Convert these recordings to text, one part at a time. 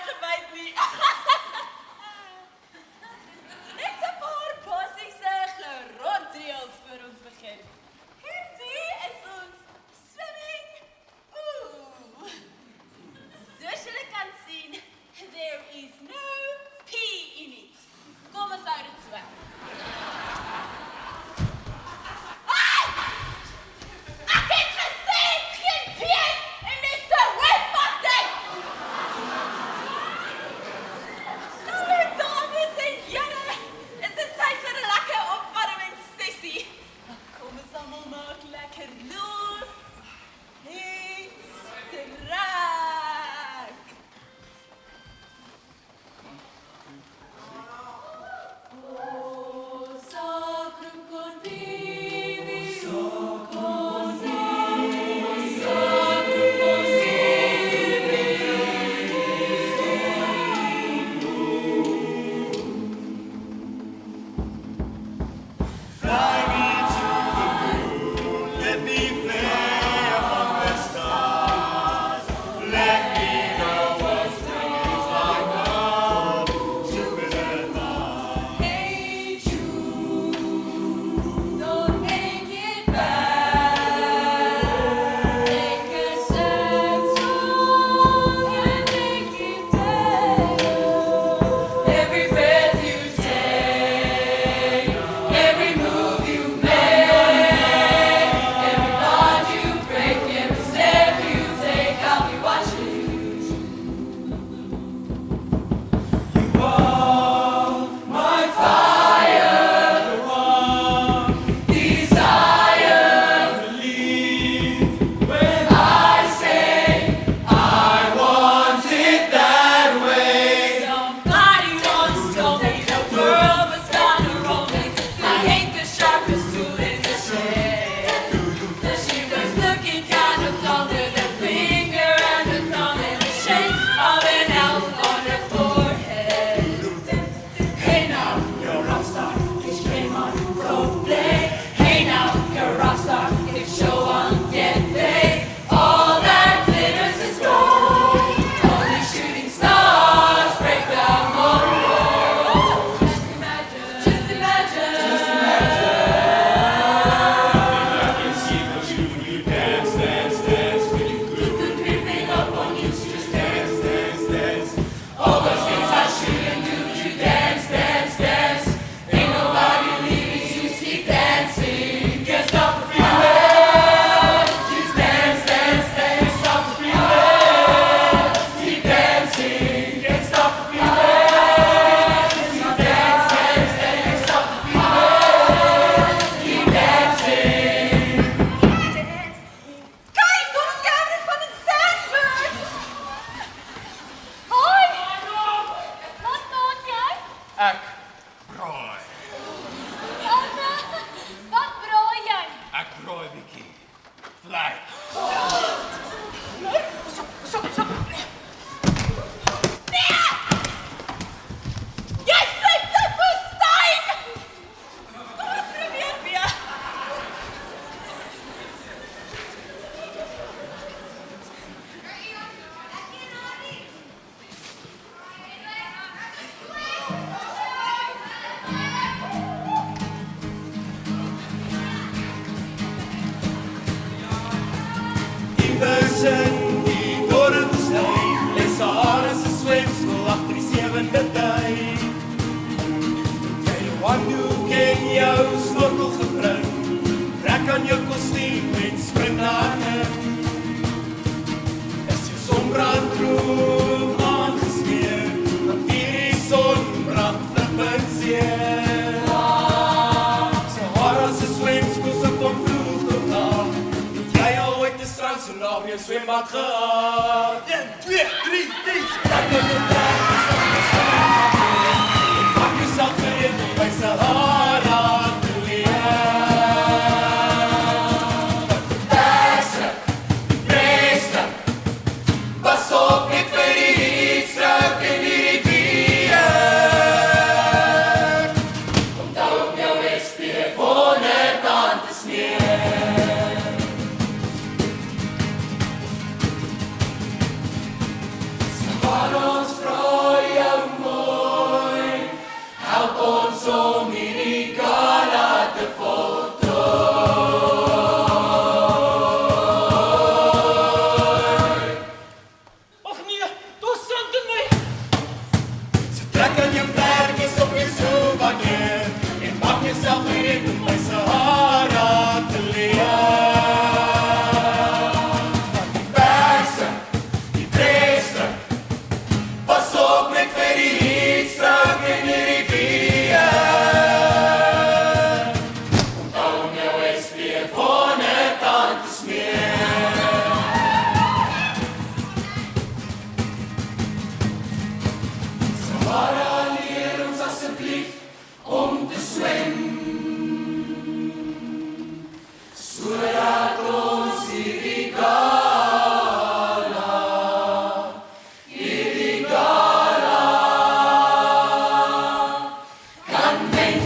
uitgebyt nie. Net 'n paar basiese grondreëls voor ons begin. Hierdie is ons swimming pool. Soos julle kan sien, there is no pee in it. Kom ons hou dit so. Ek het gesê geen pee in die swembad nie. Nou, dames en here, is dit tyd vir 'n lekker opwarmingssessie. Kom ons almal maak lekker los. En strak. Oh, sacrum convivi, sacrum convivi, sacrum Fly me to the moon, let me play among the stars. Let me know what spring is like on Jupiter and Mars. Hey Jude, don't make it bad. Take a sad song and make it better. Every breath you take, every move you make, every bond you break, every step you take, I'll be watching you. You are my fire, the one Desire, believe when I say I want it that way. somebody once told me the world was gonna roll me. I ain't the sharpest tool in the shed. She was looking kind of long with a finger and a thumb in the shape of an L on her forehead. Hey now, you're a rock star. Each game on go play. Hey now, you're a rock star. If show on get paid. All that glitters is gold. Only shooting stars break the mold. Just imagine. Just imagine. I can see what you dance, dance, dance. When you Good creeping up on you, so just dance. dance, dance. All those things I shouldn't do, but you dance, dance, dance. Ain't nobody leaving you, keep dancing. Can't stop the feeling. Just dance, dance, dance. Stop the feeling. Keep dancing. Can't stop the feeling. Keep dance, dance, dance. Stop the feeling. Keep dancing. Kijk, kom eens kijken van het Sandberg. Hoi. Wat maak jij? Ek braai. Anna, wat braai jij? Ek braai bietjie. Vlei. Jy sit te verstein! Kom ons probeer weer. Iewers in die dorpshuis lê Sarah se swemskool agter die sewende dui. Jy handdoek en jou snorkel gebring, trek aan jou kostuum en spring daarin. Is jou sonbrand droog aangesmeer, want die sonbrand flippend seer. Sarah se swemskool se kom vroeg tot laat. Het jy al ooit 'n strand so naby jou swembad gehad? 1, 2, 3, 4. Trek jou tot daar, maak jouself gereed om by Sahara te leer. Beste, beste, pas op net vir die heatstruik en die rivier. Onthou om jou SPF 100 aan te smeer. om te swem. Sodat ons hierdie gala kan wen.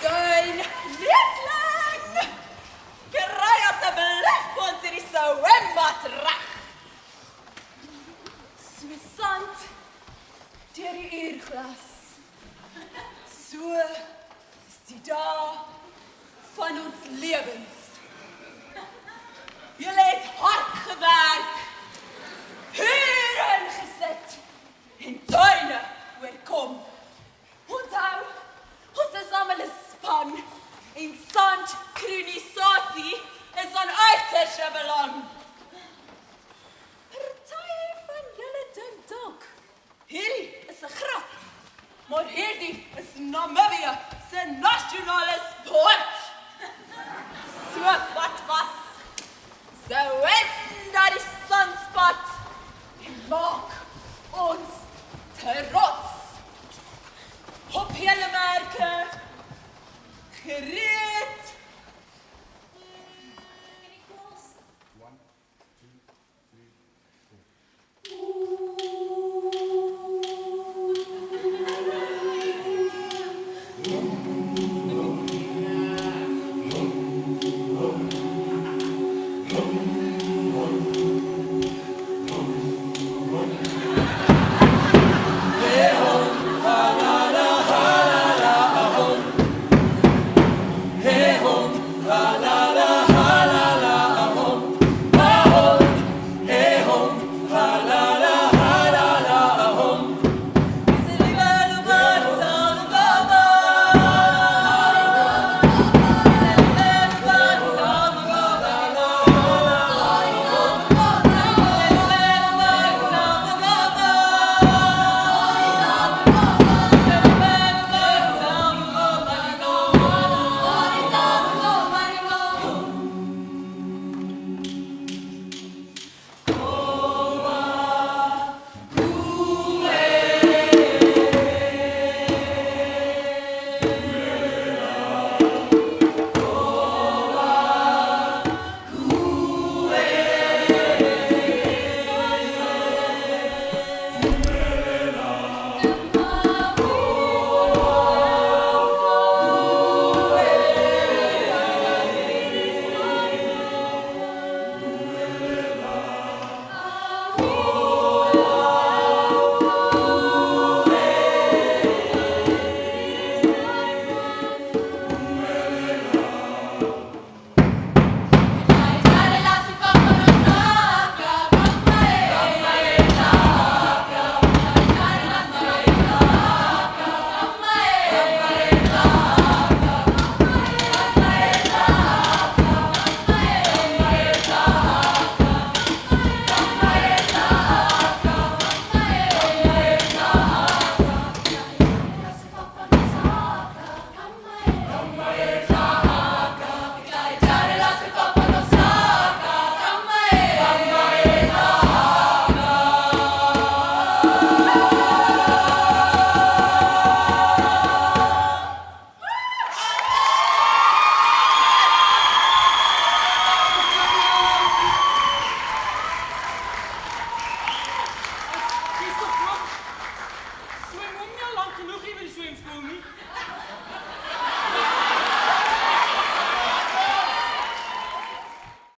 Dein liefling, kry asseblief ons hierdie swembad reg. So sand deur die uurglas. So is die dae van ons lewens. Julle het hard gewerk, hierin gesit en tuine oorkom. Onthou, ons is almal 'n span en sandkronisasie is van uiterste belang. Party van julle dink dalk, hierdie is 'n grap, maar hierdie is Namibië.